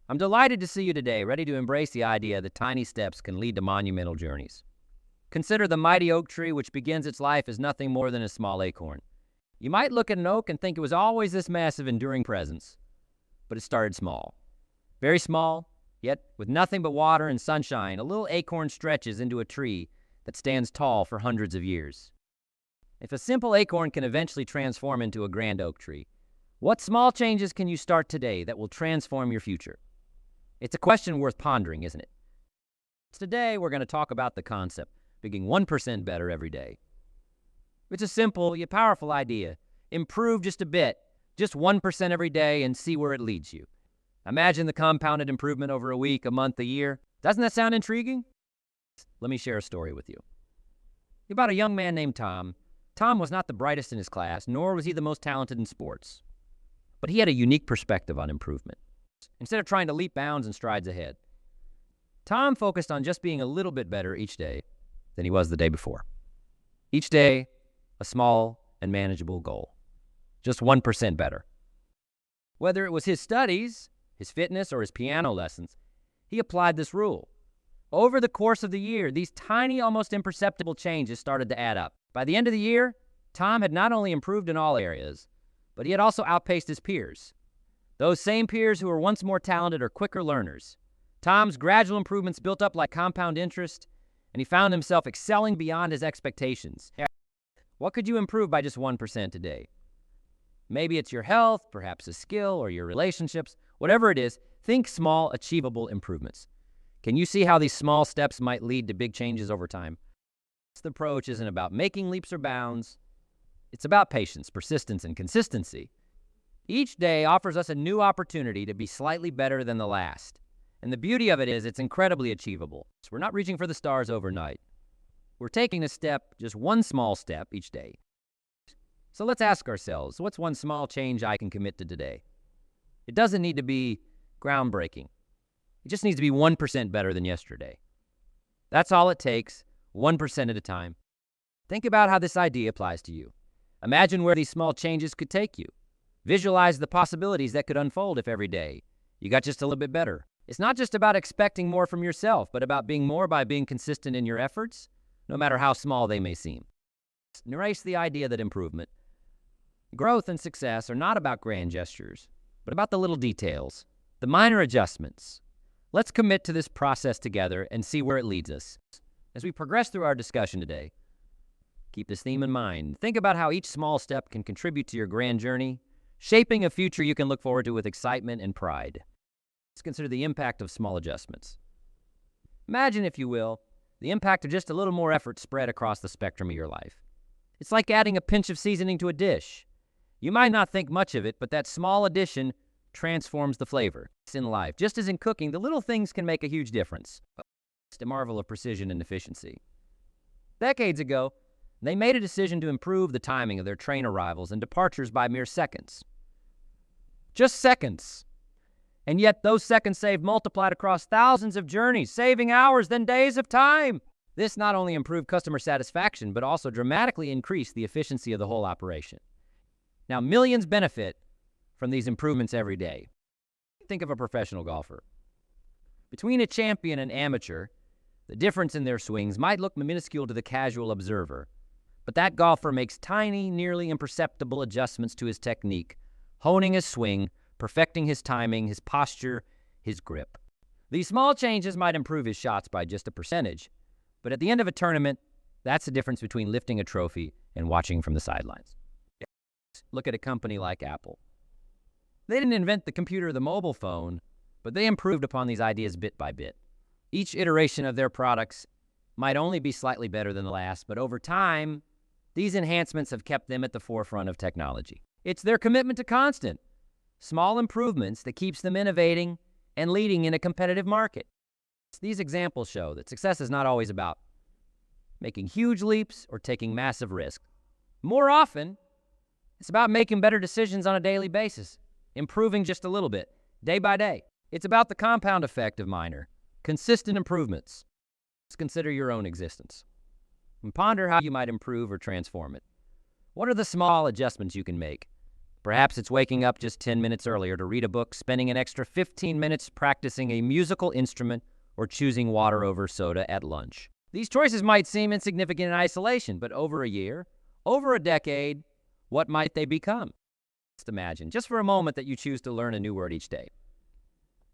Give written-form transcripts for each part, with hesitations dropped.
I'm delighted to see you today, ready to embrace the idea that tiny steps can lead to monumental journeys. Consider the mighty oak tree, which begins its life as nothing more than a small acorn. You might look at an oak and think it was always this massive, enduring presence, but it started small. Very small, yet with nothing but water and sunshine, a little acorn stretches into a tree that stands tall for hundreds of years. If a simple acorn can eventually transform into a grand oak tree, what small changes can you start today that will transform your future? It's a question worth pondering, isn't it? Today, we're going to talk about the concept, being 1% better every day. It's a simple yet powerful idea. Improve just a bit, just 1% every day, and see where it leads you. Imagine the compounded improvement over a week, a month, a year. Doesn't that sound intriguing? Let me share a story with you. About a young man named Tom. Tom was not the brightest in his class, nor was he the most talented in sports. But he had a unique perspective on improvement. Instead of trying to leap bounds and strides ahead, Tom focused on just being a little bit better each day than he was the day before. Each day, a small and manageable goal. Just 1% better. Whether it was his studies, his fitness, or his piano lessons, he applied this rule. Over the course of the year, these tiny, almost imperceptible changes started to add up. By the end of the year, Tom had not only improved in all areas, but he had also outpaced his peers. Those same peers who were once more talented or quicker learners. Tom's gradual improvements built up like compound interest, and he found himself excelling beyond his expectations. What could you improve by just 1% today? Maybe it's your health, perhaps a skill, or your relationships. Whatever it is, think small, achievable improvements. Can you see how these small steps might lead to big changes over time? This approach isn't about making leaps or bounds. It's about patience, persistence, and consistency. Each day offers us a new opportunity to be slightly better than the last. And the beauty of it is it's incredibly achievable. So we're not reaching for the stars overnight. We're taking a step, just one small step each day. So let's ask ourselves, what's one small change I can commit to today? It doesn't need to be groundbreaking. It just needs to be 1% better than yesterday. That's all it takes, 1% at a time. Think about how this idea applies to you. Imagine where these small changes could take you. Visualize the possibilities that could unfold if every day you got just a little bit better. It's not just about expecting more from yourself, but about being more by being consistent in your efforts, no matter how small they may seem. Erase the idea that improvement, growth, and success are not about grand gestures, but about the little details, the minor adjustments. Let's commit to this process together and see where it leads us. As we progress through our discussion today, keep this theme in mind. Think about how each small step can contribute to your grand journey, shaping a future you can look forward to with excitement and pride. Let's consider the impact of small adjustments. Imagine, if you will, the impact of just a little more effort spread across the spectrum of your life. It's like adding a pinch of seasoning to a dish. You might not think much of it, but that small addition transforms the flavor. It's in life. Just as in cooking, the little things can make a huge difference. It's a marvel of precision and efficiency. Decades ago, they made a decision to improve the timing of their train arrivals and departures by mere seconds. Just seconds. And yet those seconds saved multiplied across thousands of journeys, saving hours, then days of time. This not only improved customer satisfaction, but also dramatically increased the efficiency of the whole operation. Now, millions benefit from these improvements every day. Think of a professional golfer. Between a champion and amateur, the difference in their swings might look minuscule to the casual observer, but that golfer makes tiny, nearly imperceptible adjustments to his technique, honing his swing, perfecting his timing, his posture, his grip. These small changes might improve his shots by just a percentage, but at the end of a tournament, that's the difference between lifting a trophy and watching from the sidelines. Look at a company like Apple. They didn't invent the computer or the mobile phone, but they improved upon these ideas bit by bit. Each iteration of their products might only be slightly better than the last, but over time, these enhancements have kept them at the forefront of technology. It's their commitment to constant, small improvements that keeps them innovating and leading in a competitive market. These examples show that success is not always about making huge leaps or taking massive risks. More often, it's about making better decisions on a daily basis, improving just a little bit, day by day. It's about the compound effect of minor, consistent improvements. Let's consider your own existence and ponder how you might improve or transform it. What are the small adjustments you can make? Perhaps it's waking up just 10 minutes earlier to read a book, spending an extra 15 minutes practicing a musical instrument, or choosing water over soda at lunch. These choices might seem insignificant in isolation, but over a year, over a decade, what might they become? Just imagine, just for a moment, that you choose to learn a new word each day.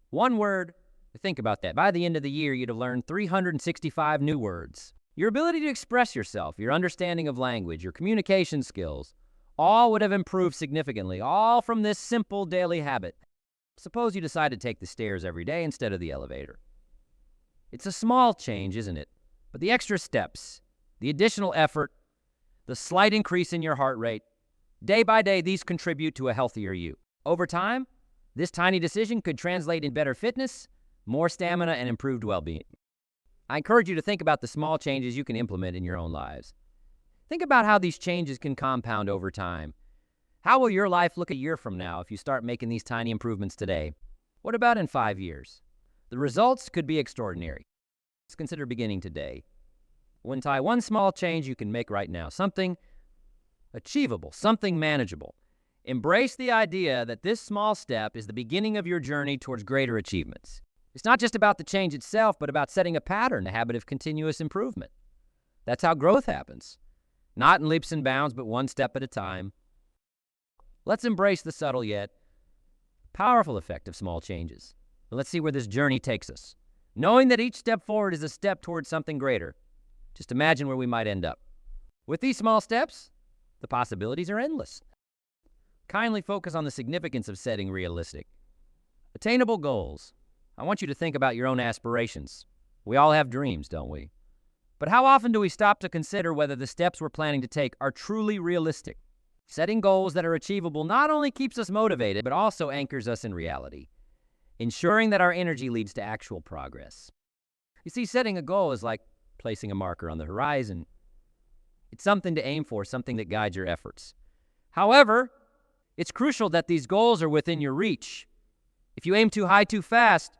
One word, think about that. By the end of the year, you'd have learned 365 new words. Your ability to express yourself, your understanding of language, your communication skills, all would have improved significantly, all from this simple daily habit. Suppose you decide to take the stairs every day instead of the elevator. It's a small change, isn't it? But the extra steps, the additional effort, the slight increase in your heart rate, day by day, these contribute to a healthier you. Over time, this tiny decision could translate in better fitness, more stamina, and improved well-being. I encourage you to think about the small changes you can implement in your own lives. Think about how these changes can compound over time. How will your life look a year from now if you start making these tiny improvements today? What about in 5 years? The results could be extraordinary. Let's consider beginning today. Tie one small change you can make right now, something achievable, something manageable. Embrace the idea that this small step is the beginning of your journey towards greater achievements. It's not just about the change itself, but about setting a pattern, a habit of continuous improvement. That's how growth happens. Not in leaps and bounds, but one step at a time. Let's embrace the subtle yet powerful effect of small changes. Let's see where this journey takes us. Knowing that each step forward is a step towards something greater. Just imagine where we might end up. With these small steps, the possibilities are endless. Kindly focus on the significance of setting realistic, attainable goals. I want you to think about your own aspirations. We all have dreams, don't we? But how often do we stop to consider whether the steps we're planning to take are truly realistic? Setting goals that are achievable not only keeps us motivated, but also anchors us in reality, ensuring that our energy leads to actual progress. You see, setting a goal is like placing a marker on the horizon. It's something to aim for, something that guides your efforts. However, it's crucial that these goals are within your reach. If you aim too high too fast,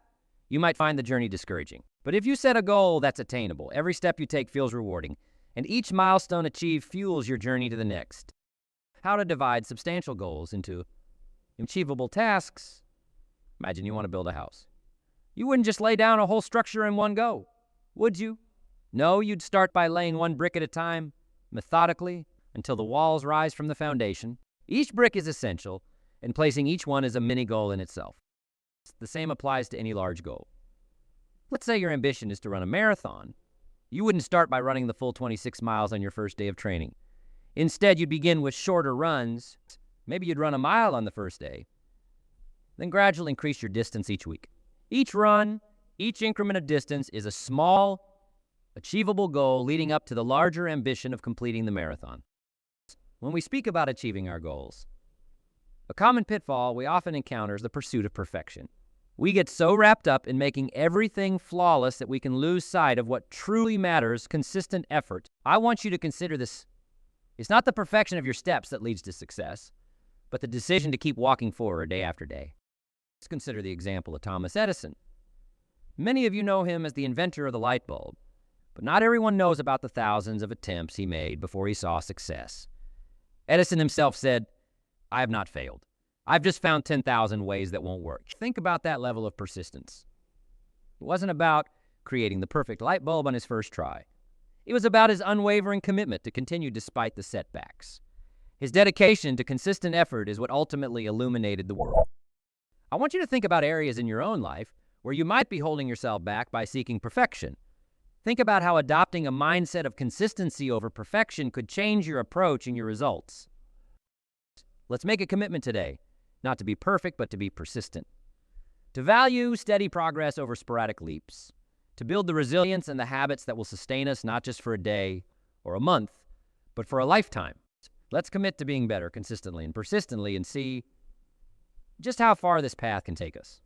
you might find the journey discouraging. But if you set a goal that's attainable, every step you take feels rewarding, and each milestone achieved fuels your journey to the next. How to divide substantial goals into achievable tasks. Imagine you want to build a house. You wouldn't just lay down a whole structure in one go, would you? No, you'd start by laying one brick at a time, methodically, until the walls rise from the foundation. Each brick is essential, and placing each one is a mini goal in itself. The same applies to any large goal. Let's say your ambition is to run a marathon. You wouldn't start by running the full 26 miles on your first day of training. Instead, you'd begin with shorter runs. Maybe you'd run a mile on the first day. Then gradually increase your distance each week. Each run, each increment of distance is a small, achievable goal leading up to the larger ambition of completing the marathon. When we speak about achieving our goals, a common pitfall we often encounter is the pursuit of perfection. We get so wrapped up in making everything flawless that we can lose sight of what truly matters: consistent effort. I want you to consider this. It's not the perfection of your steps that leads to success, but the decision to keep walking forward day after day. Let's consider the example of Thomas Edison. Many of you know him as the inventor of the light bulb, but not everyone knows about the thousands of attempts he made before he saw success. Edison himself said, "I have not failed. I've just found 10,000 ways that won't work." Think about that level of persistence. It wasn't about creating the perfect light bulb on his first try. It was about his unwavering commitment to continue despite the setbacks. His dedication to consistent effort is what ultimately illuminated the world. I want you to think about areas in your own life where you might be holding yourself back by seeking perfection. Think about how adopting a mindset of consistency over perfection could change your approach and your results. Let's make a commitment today, not to be perfect, but to be persistent. To value steady progress over sporadic leaps. To build the resilience and the habits that will sustain us not just for a day or a month, but for a lifetime. Let's commit to being better consistently and persistently and see just how far this path can take us.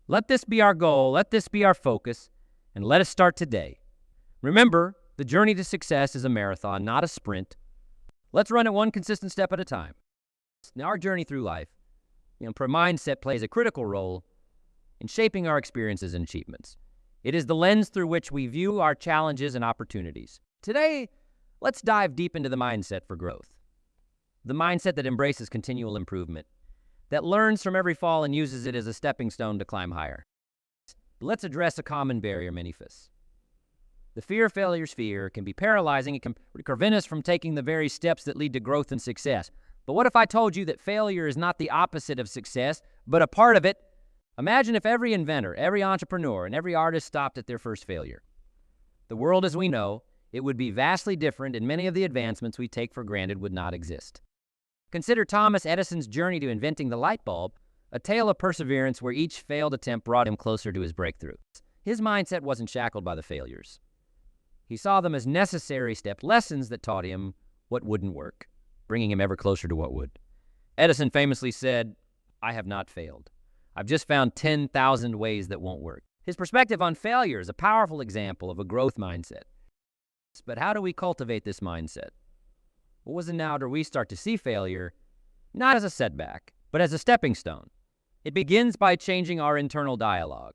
Let this be our goal, let this be our focus, and let us start today. Remember, the journey to success is a marathon, not a sprint. Let's run it one consistent step at a time. Now, our journey through life, mindset plays a critical role in shaping our experiences and achievements. It is the lens through which we view our challenges and opportunities. Today, let's dive deep into the mindset for growth. the mindset that embraces continual improvement, that learns from every fall and uses it as a stepping stone to climb higher. Let's address a common barrier many face. The fear of failure's fear can be paralyzing. It can prevent us from taking the very steps that lead to growth and success. But what if I told you that failure is not the opposite of success, but a part of it? Imagine if every inventor, every entrepreneur, and every artist stopped at their first failure. The world as we know it would be vastly different, and many of the advancements we take for granted would not exist. Consider Thomas Edison's journey to inventing the light bulb, a tale of perseverance where each failed attempt brought him closer to his breakthrough. His mindset wasn't shackled by the failures. He saw them as necessary step lessons that taught him what wouldn't work, bringing him ever closer to what would. Edison famously said, "I have not failed. I've just found 10,000 ways that won't work." His perspective on failure is a powerful example of a growth mindset. But how do we cultivate this mindset? What was it now do we start to see failure not as a setback, but as a stepping stone? It begins by changing our internal dialogue.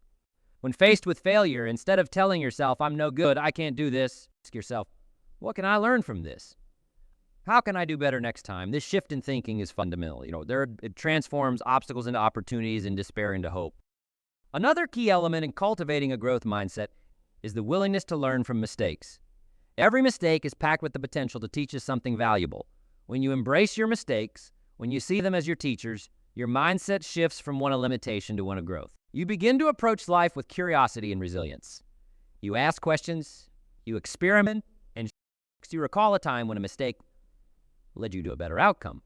When faced with failure, instead of telling yourself, "I'm no good, I can't do this," ask yourself, "What can I learn from this? How can I do better next time?" This shift in thinking is fundamental. It transforms obstacles into opportunities and despair into hope. Another key element in cultivating a growth mindset is the willingness to learn from mistakes. Every mistake is packed with the potential to teach us something valuable. When you embrace your mistakes, when you see them as your teachers, your mindset shifts from one of limitation to one of growth. You begin to approach life with curiosity and resilience. You ask questions, you experiment, and you recall a time when a mistake led you to a better outcome.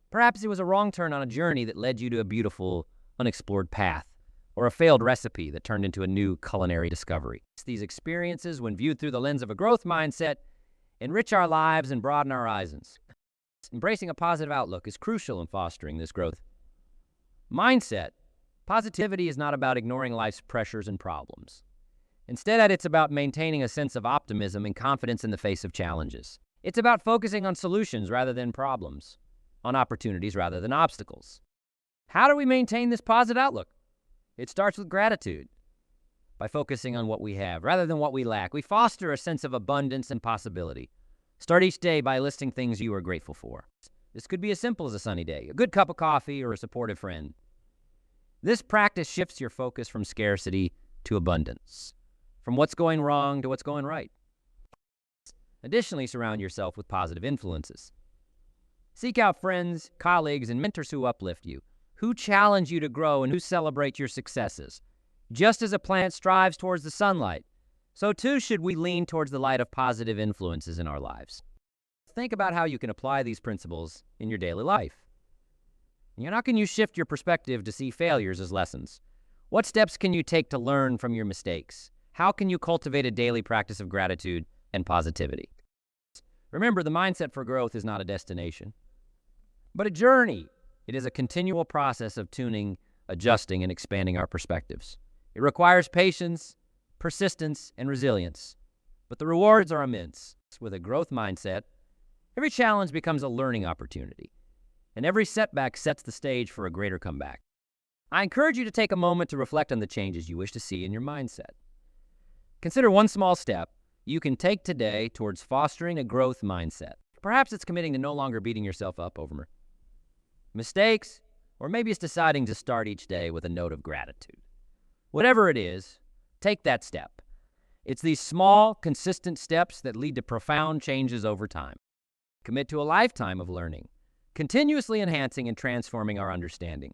Perhaps it was a wrong turn on a journey that led you to a beautiful, unexplored path, or a failed recipe that turned into a new culinary discovery. These experiences, when viewed through the lens of a growth mindset, enrich our lives and broaden our horizons. Embracing a positive outlook is crucial in fostering this growth mindset. Positivity is not about ignoring life's pressures and problems. Instead, it's about maintaining a sense of optimism and confidence in the face of challenges. It's about focusing on solutions rather than problems, on opportunities rather than obstacles. How do we maintain this positive outlook? It starts with gratitude. By focusing on what we have rather than what we lack, we foster a sense of abundance and possibility. Start each day by listing things you are grateful for. This could be as simple as a sunny day, a good cup of coffee, or a supportive friend. This practice shifts your focus from scarcity to abundance, from what's going wrong to what's going right. Additionally, surround yourself with positive influences. Seek out friends, colleagues, and mentors who uplift you, who challenge you to grow, and who celebrate your successes. Just as a plant strives towards the sunlight, so too should we lean towards the light of positive influences in our lives. Think about how you can apply these principles in your daily life. How can you shift your perspective to see failures as lessons? What steps can you take to learn from your mistakes? How can you cultivate a daily practice of gratitude and positivity? Remember, the mindset for growth is not a destination, but a journey. It is a continual process of tuning, adjusting, and expanding our perspectives. It requires patience, persistence, and resilience, but the rewards are immense. With a growth mindset, every challenge becomes a learning opportunity, and every setback sets the stage for a greater comeback. I encourage you to take a moment to reflect on the changes you wish to see in your mindset. Consider one small step you can take today towards fostering a growth mindset. Perhaps it's committing to no longer beating yourself up over mistakes, or maybe it's deciding to start each day with a note of gratitude. Whatever it is, take that step. It's these small, consistent steps that lead to profound changes over time. Commit to a lifetime of learning, continuously enhancing and transforming our understanding.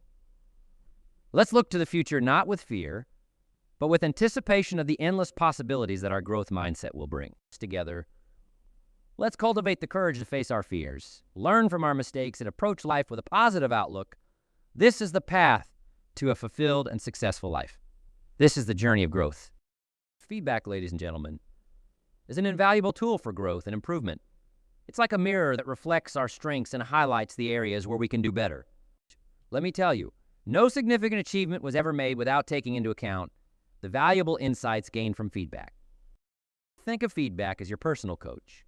Let's look to the future not with fear, but with anticipation of the endless possibilities that our growth mindset will bring. Together, let's cultivate the courage to face our fears, learn from our mistakes, and approach life with a positive outlook. This is the path to a fulfilled and successful life. This is the journey of growth. Feedback, ladies and gentlemen, is an invaluable tool for growth and improvement. It's like a mirror that reflects our strengths and highlights the areas where we can do better. Let me tell you, no significant achievement was ever made without taking into account the valuable insights gained from feedback. Think of feedback as your personal coach,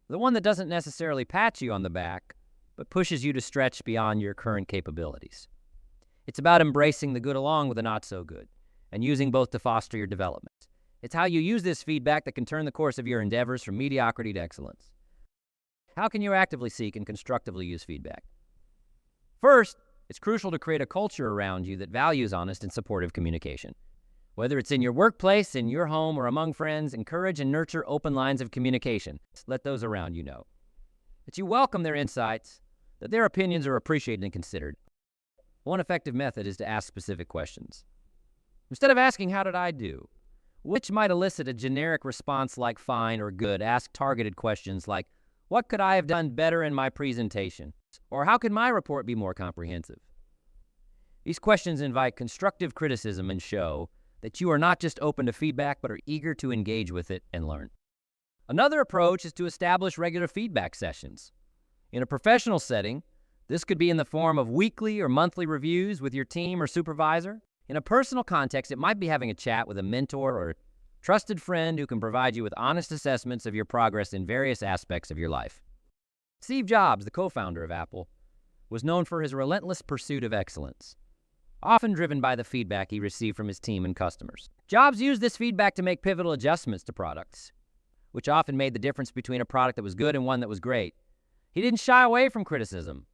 the one that doesn't necessarily pat you on the back, but pushes you to stretch beyond your current capabilities. It's about embracing the good along with the not so good, and using both to foster your development. It's how you use this feedback that can turn the course of your endeavors from mediocrity to excellence. How can you actively seek and constructively use feedback? First, it's crucial to create a culture around you that values honest and supportive communication. Whether it's in your workplace, in your home, or among friends, encourage and nurture open lines of communication. Let those around you know that you welcome their insights, that their opinions are appreciated and considered. One effective method is to ask specific questions. Instead of asking, "How did I do?" which might elicit a generic response like fine or good, ask targeted questions like, "What could I have done better in my presentation?" Or, "How could my report be more comprehensive?" These questions invite constructive criticism and show that you are not just open to feedback, but are eager to engage with it and learn. Another approach is to establish regular feedback sessions. In a professional setting, this could be in the form of weekly or monthly reviews with your team or supervisor. In a personal context, it might be having a chat with a mentor or a trusted friend who can provide you with honest assessments of your progress in various aspects of your life. Steve Jobs, the co-founder of Apple, was known for his relentless pursuit of excellence, often driven by the feedback he received from his team and customers. Jobs used this feedback to make pivotal adjustments to products, which often made the difference between a product that was good and one that was great. He didn't shy away from criticism.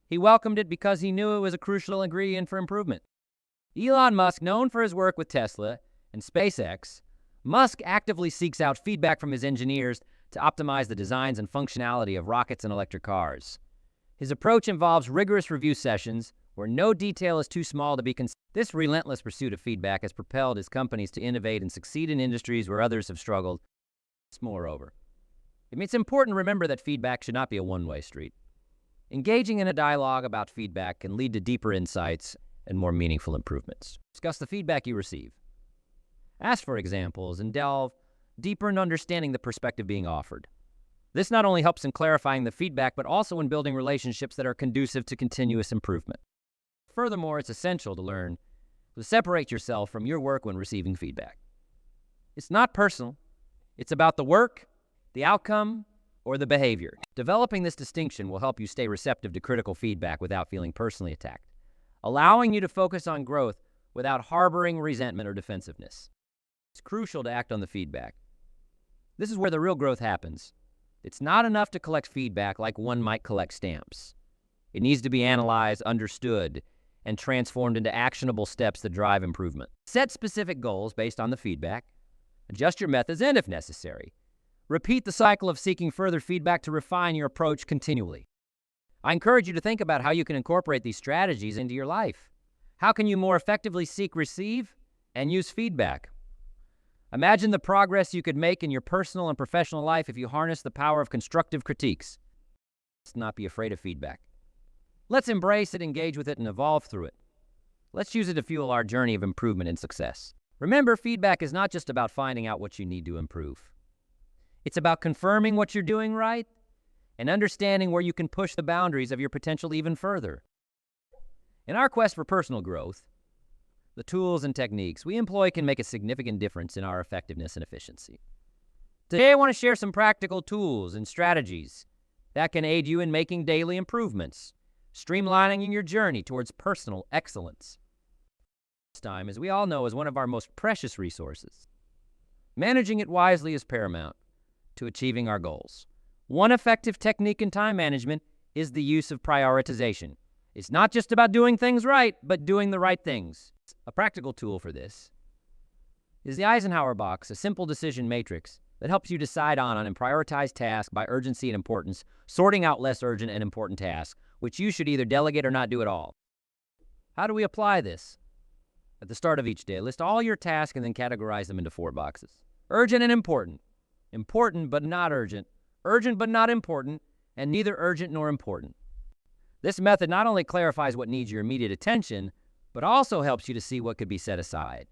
He welcomed it because he knew it was a crucial ingredient for improvement. Elon Musk, known for his work with Tesla and SpaceX, Musk actively seeks out feedback from his engineers to optimize the designs and functionality of rockets and electric cars. His approach involves rigorous review sessions where no detail is too small to be considered. This relentless pursuit of feedback has propelled his companies to innovate and succeed in industries where others have struggled. Moreover, it's important to remember that feedback should not be a one-way street. Engaging in a dialogue about feedback can lead to deeper insights and more meaningful improvements. Discuss the feedback you receive. Ask for examples and delve deeper into understanding the perspective being offered. This not only helps in clarifying the feedback, but also in building relationships that are conducive to continuous improvement. Furthermore, it's essential to learn to separate yourself from your work when receiving feedback. It's not personal. It's about the work, the outcome, or the behavior. Developing this distinction will help you stay receptive to critical feedback without feeling personally attacked, allowing you to focus on growth without harboring resentment or defensiveness. It's crucial to act on the feedback. This is where the real growth happens. It's not enough to collect feedback like one might collect stamps. It needs to be analyzed, understood, and transformed into actionable steps that drive improvement. Set specific goals based on the feedback. Adjust your methods, and if necessary, repeat the cycle of seeking further feedback to refine your approach continually. I encourage you to think about how you can incorporate these strategies into your life. How can you more effectively seek, receive, and use feedback? Imagine the progress you could make in your personal and professional life if you harness the power of constructive critiques. Let's not be afraid of feedback. Let's embrace it, engage with it, and evolve through it. Let's use it to fuel our journey of improvement and success. Remember, feedback is not just about finding out what you need to improve. It's about confirming what you're doing right and understanding where you can push the boundaries of your potential even further. In our quest for personal growth, the tools and techniques we employ can make a significant difference in our effectiveness and efficiency. Today, I want to share some practical tools and strategies that can aid you in making daily improvements, streamlining your journey towards personal excellence. Time, as we all know, is one of our most precious resources. Managing it wisely is paramount to achieving our goals. One effective technique in time management is the use of prioritization. It's not just about doing things right, but doing the right things. A practical tool for this is the Eisenhower box, a simple decision matrix that helps you decide on and prioritize tasks by urgency and importance, sorting out less urgent and important tasks, which you should either delegate or not do at all. How do we apply this? At the start of each day, list all your tasks and then categorize them into 4 boxes. Urgent and important. Important but not urgent. Urgent but not important. And neither urgent nor important. This method not only clarifies what needs your immediate attention, but also helps you to see what could be set aside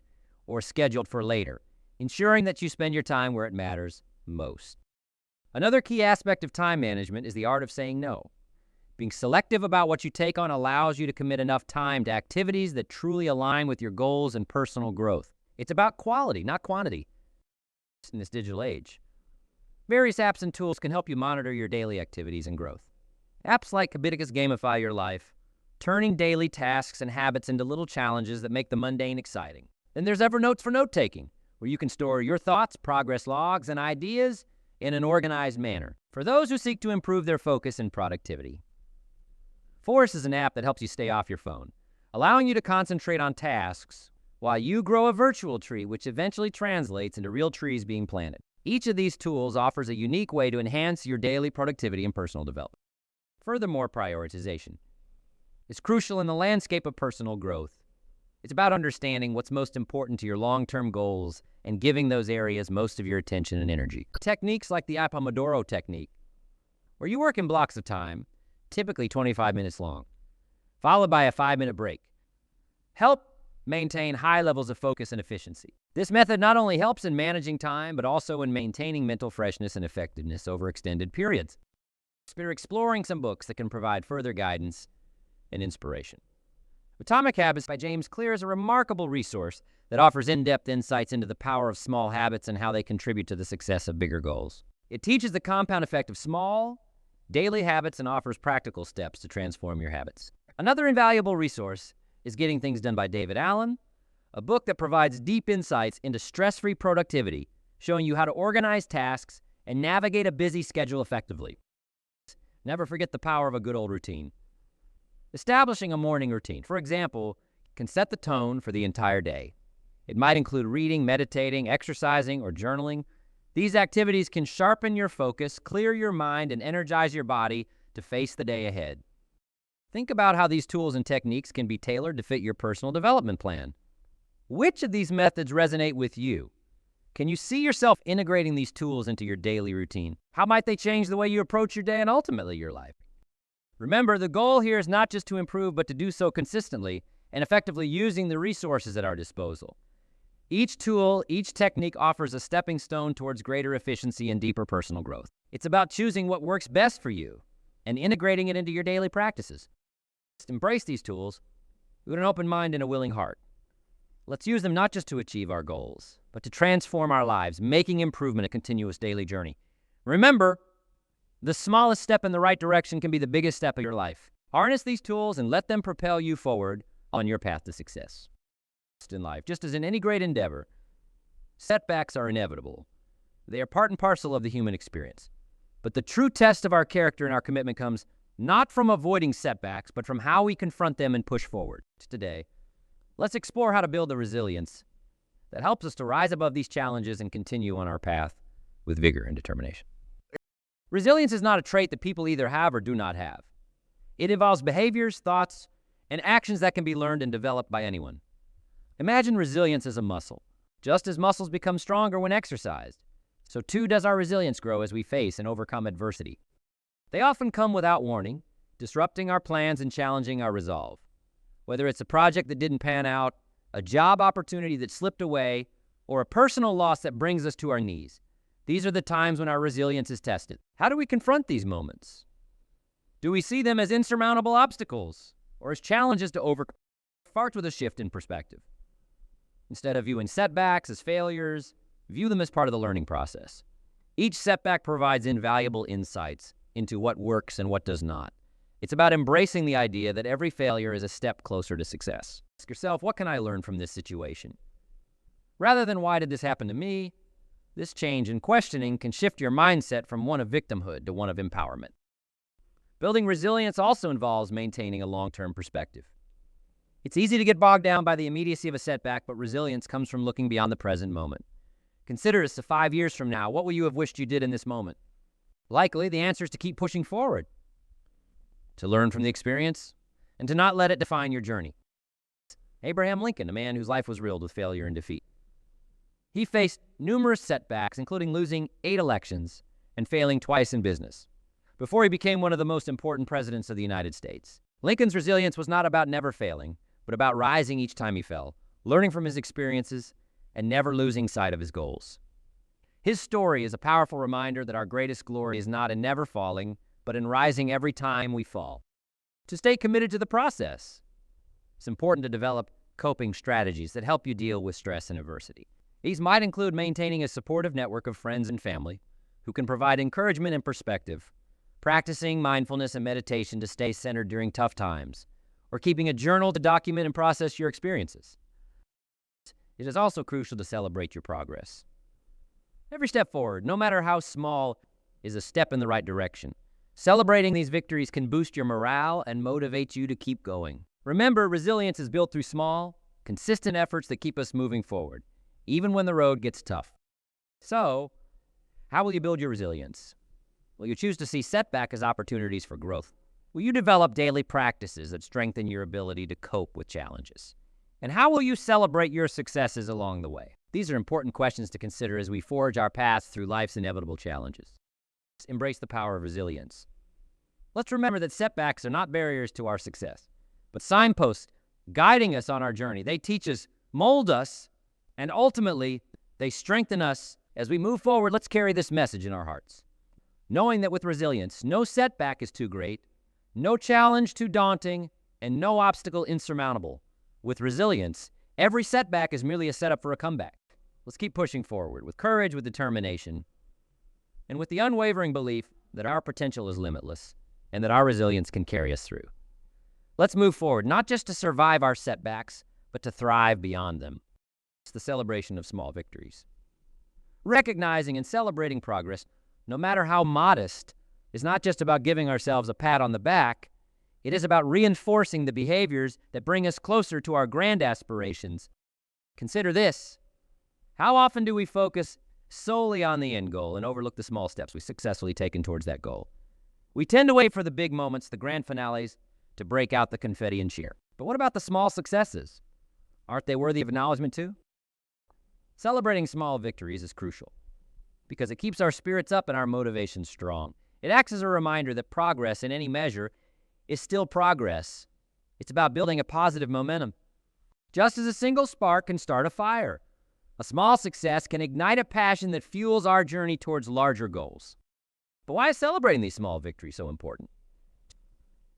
or scheduled for later, ensuring that you spend your time where it matters most. Another key aspect of time management is the art of saying no. Being selective about what you take on allows you to commit enough time to activities that truly align with your goals and personal growth. It's about quality, not quantity. In this digital age, various apps and tools can help you monitor your daily activities and growth. Apps like Habiticus gamify your life, turning daily tasks and habits into little challenges that make the mundane exciting. Then there's Evernote for note-taking, where you can store your thoughts, progress logs, and ideas in an organized manner for those who seek to improve their focus and productivity. Force is an app that helps you stay off your phone, allowing you to concentrate on tasks while you grow a virtual tree, which eventually translates into real trees being planted. Each of these tools offers a unique way to enhance your daily productivity and personal development. Furthermore, prioritization is crucial in the landscape of personal growth. It's about understanding what's most important to your long-term goals and giving those areas most of your attention and energy. Techniques like the Pomodoro technique, where you work in blocks of time, typically 25 minutes long, followed by a 5-minute break, help maintain high levels of focus and efficiency. This method not only helps in managing time, but also in maintaining mental freshness and effectiveness over extended periods. We're exploring some books that can provide further guidance and inspiration. Atomic Habits by James Clear is a remarkable resource that offers in-depth insights into the power of small habits and how they contribute to the success of bigger goals. It teaches the compound effect of small, daily habits and offers practical steps to transform your habits. Another invaluable resource is Getting Things Done by David Allen, a book that provides deep insights into stress-free productivity, showing you how to organize tasks and navigate a busy schedule effectively. Never forget the power of a good old routine. Establishing a morning routine, for example, can set the tone for the entire day. It might include reading, meditating, exercising, or journaling. These activities can sharpen your focus, clear your mind, and energize your body to face the day ahead. Think about how these tools and techniques can be tailored to fit your personal development plan. Which of these methods resonate with you? Can you see yourself integrating these tools into your daily routine? How might they change the way you approach your day and ultimately your life? Remember, the goal here is not just to improve, but to do so consistently and effectively using the resources at our disposal. Each tool, each technique offers a stepping stone towards greater efficiency and deeper personal growth. It's about choosing what works best for you and integrating it into your daily practices. Embrace these tools with an open mind and a willing heart. Let's use them not just to achieve our goals, but to transform our lives, making improvement a continuous daily journey. Remember, the smallest step in the right direction can be the biggest step of your life. Harness these tools and let them propel you forward on your path to success. In life, just as in any great endeavor, setbacks are inevitable. They are part and parcel of the human experience. But the true test of our character and our commitment comes not from avoiding setbacks, but from how we confront them and push forward. Today, let's explore how to build the resilience that helps us to rise above these challenges and continue on our path with vigor and determination. Resilience is not a trait that people either have or do not have. It involves behaviors, thoughts, and actions that can be learned and developed by anyone. Imagine resilience as a muscle. Just as muscles become stronger when exercised, so too does our resilience grow as we face and overcome adversity. They often come without warning, disrupting our plans and challenging our resolve. Whether it's a project that didn't pan out, a job opportunity that slipped away, or a personal loss that brings us to our knees, these are the times when our resilience is tested. How do we confront these moments? Do we see them as insurmountable obstacles or as challenges to overcome? Start with a shift in perspective. Instead of viewing setbacks as failures, view them as part of the learning process. Each setback provides invaluable insights into what works and what does not. It's about embracing the idea that every failure is a step closer to success. Ask yourself, what can I learn from this situation? Rather than why did this happen to me, this change in questioning can shift your mindset from one of victimhood to one of empowerment. Building resilience also involves maintaining a long-term perspective. It's easy to get bogged down by the immediacy of a setback, but resilience comes from looking beyond the present moment. Consider as to 5 years from now, what will you have wished you did in this moment? Likely, the answer is to keep pushing forward, to learn from the experience, and to not let it define your journey. Abraham Lincoln, a man whose life was riddled with failure and defeat. He faced numerous setbacks, including losing 8 elections and failing twice in business, before he became one of the most important presidents of the United States. Lincoln's resilience was not about never failing, but about rising each time he fell, learning from his experiences, and never losing sight of his goals. His story is a powerful reminder that our greatest glory is not in never falling, but in rising every time we fall. To stay committed to the process, it's important to develop coping strategies that help you deal with stress and adversity. These might include maintaining a supportive network of friends and family who can provide encouragement and perspective, practicing mindfulness and meditation to stay centered during tough times, or keeping a journal to document and process your experiences. It is also crucial to celebrate your progress. Every step forward, no matter how small, is a step in the right direction. Celebrating these victories can boost your morale and motivate you to keep going. Remember, resilience is built through small, consistent efforts that keep us moving forward, even when the road gets tough. So, how will you build your resilience? Will you choose to see setbacks as opportunities for growth? Will you develop daily practices that strengthen your ability to cope with challenges? And how will you celebrate your successes along the way? These are important questions to consider as we forge our paths through life's inevitable challenges. Embrace the power of resilience. Let's remember that setbacks are not barriers to our success, but signposts guiding us on our journey. They teach us, mold us, and ultimately, they strengthen us. As we move forward, let's carry this message in our hearts. Knowing that with resilience, no setback is too great, no challenge too daunting, and no obstacle insurmountable. With resilience, every setback is merely a setup for a comeback. Let's keep pushing forward with courage, with determination, and with the unwavering belief that our potential is limitless and that our resilience can carry us through. Let's move forward, not just to survive our setbacks, but to thrive beyond them. It's the celebration of small victories. Recognizing and celebrating progress, no matter how modest, is not just about giving ourselves a pat on the back. It is about reinforcing the behaviors that bring us closer to our grand aspirations. Consider this. How often do we focus solely on the end goal and overlook the small steps we've successfully taken towards that goal? We tend to wait for the big moments, the grand finales, to break out the confetti and cheer. But what about the small successes? Aren't they worthy of acknowledgement too? Celebrating small victories is crucial because it keeps our spirits up and our motivation strong. It acts as a reminder that progress in any measure is still progress. It's about building a positive momentum. Just as a single spark can start a fire, a small success can ignite a passion that fuels our journey towards larger goals. But why is celebrating these small victories so important?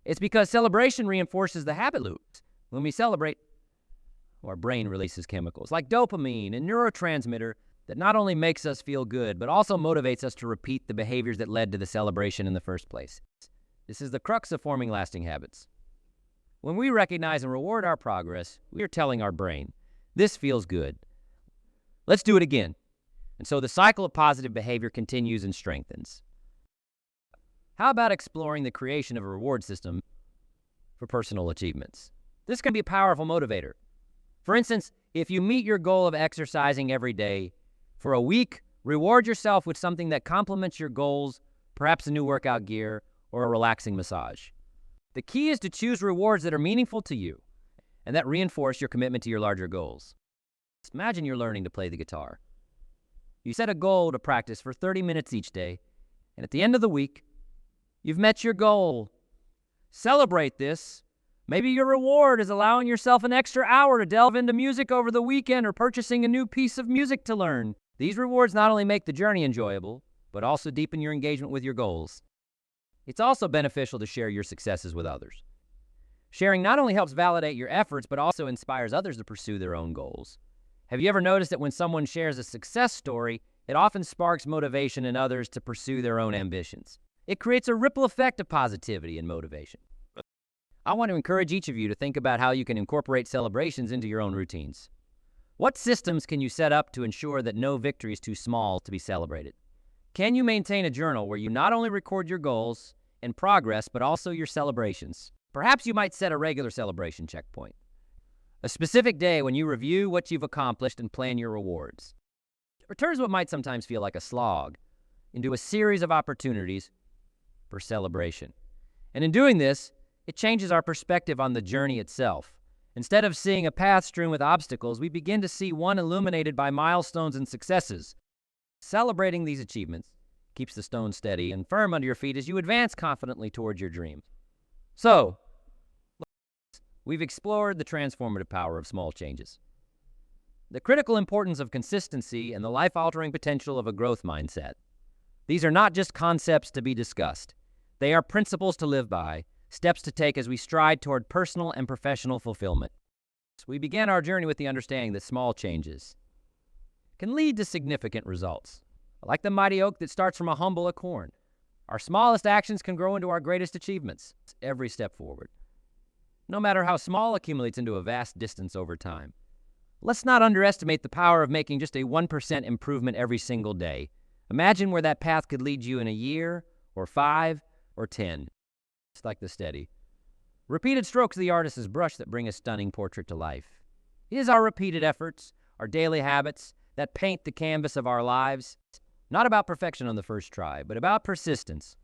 It's because celebration reinforces the habit loops. When we celebrate, our brain releases chemicals like dopamine and neurotransmitter that not only makes us feel good, but also motivates us to repeat the behaviors that led to the celebration in the first place. This is the crux of forming lasting habits. When we recognize and reward our progress, we are telling our brain, this feels good. Let's do it again. And so the cycle of positive behavior continues and strengthens. How about exploring the creation of a reward system for personal achievements? This can be a powerful motivator. For instance, if you meet your goal of exercising every day, for a week, reward yourself with something that complements your goals, perhaps a new workout gear or a relaxing massage. The key is to choose rewards that are meaningful to you and that reinforce your commitment to your larger goals. Imagine you're learning to play the guitar. You set a goal to practice for 30 minutes each day, and at the end of the week, you've met your goal. Celebrate this. Maybe your reward is allowing yourself an extra hour to delve into music over the weekend or purchasing a new piece of music to learn. These rewards not only make the journey enjoyable, but also deepen your engagement with your goals. It's also beneficial to share your successes with others. Sharing not only helps validate your efforts, but also inspires others to pursue their own goals. Have you ever noticed that when someone shares a success story, it often sparks motivation in others to pursue their own ambitions? It creates a ripple effect of positivity and motivation. I want to encourage each of you to think about how you can incorporate celebrations into your own routines. What systems can you set up to ensure that no victory is too small to be celebrated? Can you maintain a journal where you not only record your goals and progress, but also your celebrations? Perhaps you might set a regular celebration checkpoint, a specific day when you review what you've accomplished and plan your rewards. It turns what might sometimes feel like a slog into a series of opportunities for celebration. And in doing this, it changes our perspective on the journey itself. Instead of seeing a path strewn with obstacles, we begin to see one illuminated by milestones and successes. Celebrating these achievements keeps the stone steady and firm under your feet as you advance confidently towards your dreams. So, we've explored the transformative power of small changes, the critical importance of consistency, and the life-altering potential of a growth mindset. These are not just concepts to be discussed. They are principles to live by, steps to take as we stride toward personal and professional fulfillment. We began our journey with the understanding that small changes can lead to significant results. Like the mighty oak that starts from a humble acorn, our smallest actions can grow into our greatest achievements every step forward. No matter how small accumulates into a vast distance over time. Let's not underestimate the power of making just a 1% improvement every single day. Imagine where that path could lead you in a year, or 5, or 10. It's like the steady. Repeated strokes of the artist's brush that bring a stunning portrait to life. It is our repeated efforts, our daily habits, that paint the canvas of our lives. Not about perfection on the first try, but about persistence,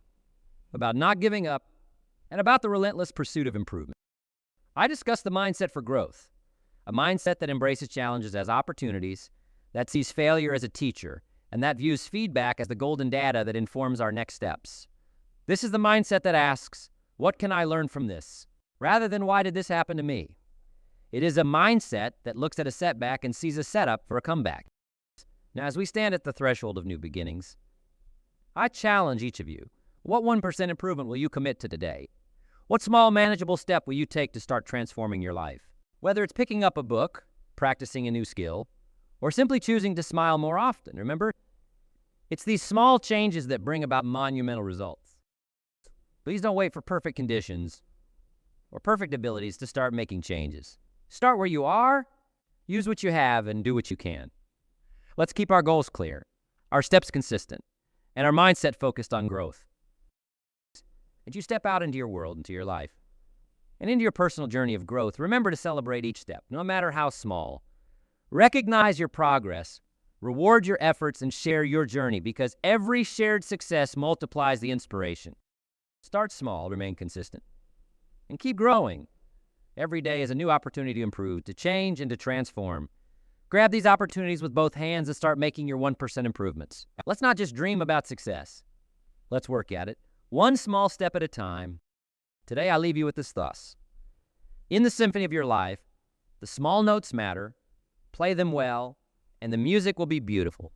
about not giving up, and about the relentless pursuit of improvement. I discuss the mindset for growth, a mindset that embraces challenges as opportunities, that sees failure as a teacher, and that views feedback as the golden data that informs our next steps. This is the mindset that asks, what can I learn from this, rather than why did this happen to me? It is a mindset that looks at a setback and sees a setup for a comeback. Now, as we stand at the threshold of new beginnings, I challenge each of you. What 1% improvement will you commit to today? What small, manageable step will you take to start transforming your life? Whether it's picking up a book, practicing a new skill, or simply choosing to smile more often. Remember, it's these small changes that bring about monumental results. Please don't wait for perfect conditions or perfect abilities to start making changes. Start where you are, use what you have, and do what you can. Let's keep our goals clear, our steps consistent, and our mindset focused on growth. As you step out into your world, into your life, and into your personal journey of growth, remember to celebrate each step, no matter how small. Recognize your progress, reward your efforts, and share your journey, because every shared success multiplies the inspiration. Start small, remain consistent, and keep growing. Every day is a new opportunity to improve, to change, and to transform. Grab these opportunities with both hands and start making your 1% improvements. Let's not just dream about success. Let's work at it, one small step at a time. Today, I leave you with this thought. In the symphony of your life, the small notes matter, play them well, and the music will be beautiful.